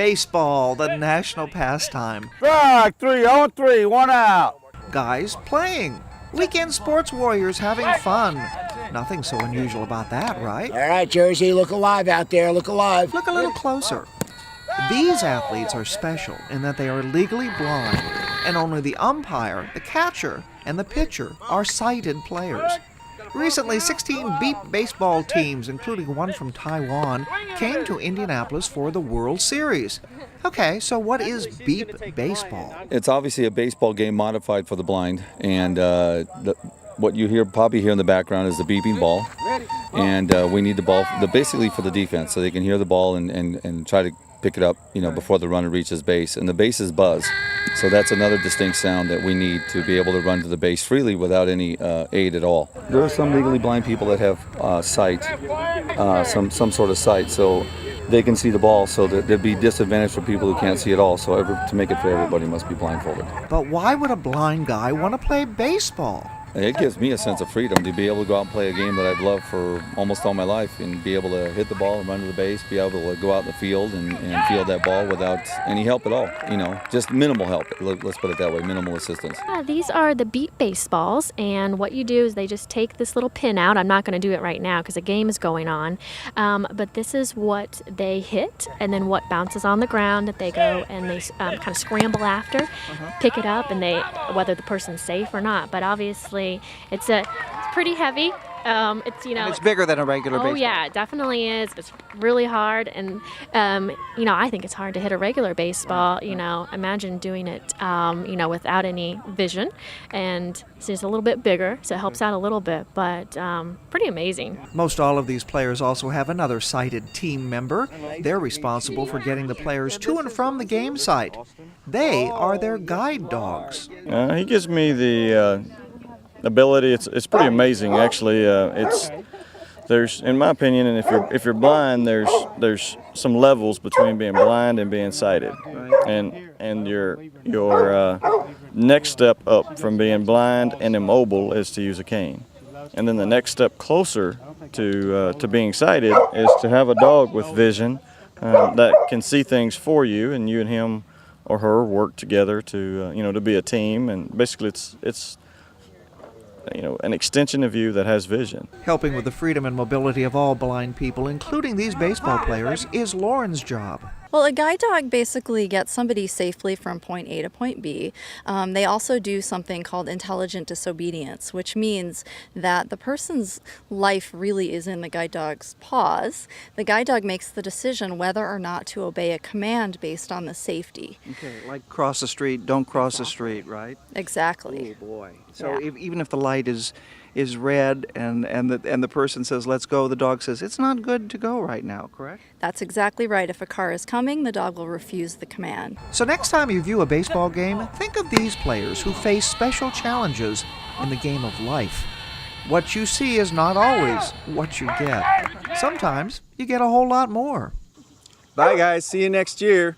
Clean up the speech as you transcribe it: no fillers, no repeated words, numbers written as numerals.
Baseball, the national pastime. Strike, 3 on 3, 1 out. Guys playing. Weekend sports warriors having fun. Nothing so unusual about that, right? All right, Jersey, look alive out there, look alive. Look a little closer. These athletes are special in that they are legally blind, and only the umpire, the catcher, and the pitcher are sighted players. Recently, 16 Beep baseball teams, including one from Taiwan, came to Indianapolis for the World Series. Okay, so what is Beep baseball? It's obviously a baseball game modified for the blind, and what you probably hear in the background is the beeping ball, and we need the ball basically for the defense, so they can hear the ball and try to pick it up, before the runner reaches base. And the bases buzz, so that's another distinct sound that we need to be able to run to the base freely without any aid at all. There are some legally blind people that have sight, some sort of sight, so they can see the ball, so that there'd be disadvantage for people who can't see at all. So to make it fair, everybody must be blindfolded. But why would a blind guy want to play baseball? It gives me a sense of freedom to be able to go out and play a game that I've loved for almost all my life, and be able to hit the ball and run to the base, be able to go out in the field and field that ball without any help at all. Just minimal help. Let's put it that way, minimal assistance. These are the Beep baseballs, and what you do is they just take this little pin out. I'm not going to do it right now because a game is going on, but this is what they hit, and then what bounces on the ground that they go and they kind of scramble after, pick it up, and whether the person's safe or not. But obviously, it's pretty heavy. It's bigger than a regular baseball. Oh yeah, it definitely is. It's really hard, and I think it's hard to hit a regular baseball. Imagine doing it, without any vision, and it's just a little bit bigger, so it helps out a little bit. But pretty amazing. Most all of these players also have another sighted team member. They're responsible for getting the players to and from the game site. They are their guide dogs. He gives me the ability. It's pretty amazing, actually. There's, in my opinion, and if you're blind, there's some levels between being blind and being sighted, and your next step up from being blind and immobile is to use a cane, and then the next step closer to being sighted is to have a dog with vision that can see things for you, and you and him or her work together to be a team, and basically it's an extension of you that has vision. Helping with the freedom and mobility of all blind people, including these baseball players, is Lauren's job. Well, a guide dog basically gets somebody safely from point A to point B. They also do something called intelligent disobedience, which means that the person's life really is in the guide dog's paws. The guide dog makes the decision whether or not to obey a command based on the safety. Okay, like cross the street, don't cross the street, right? Exactly. Oh boy. So even if the light is red and the person says let's go, the dog says it's not good to go right now, correct? That's exactly right. If a car is coming, the dog will refuse the command. So next time you view a baseball game, think of these players who face special challenges in the game of life. What you see is not always what you get. Sometimes you get a whole lot more. Bye, guys. See you next year.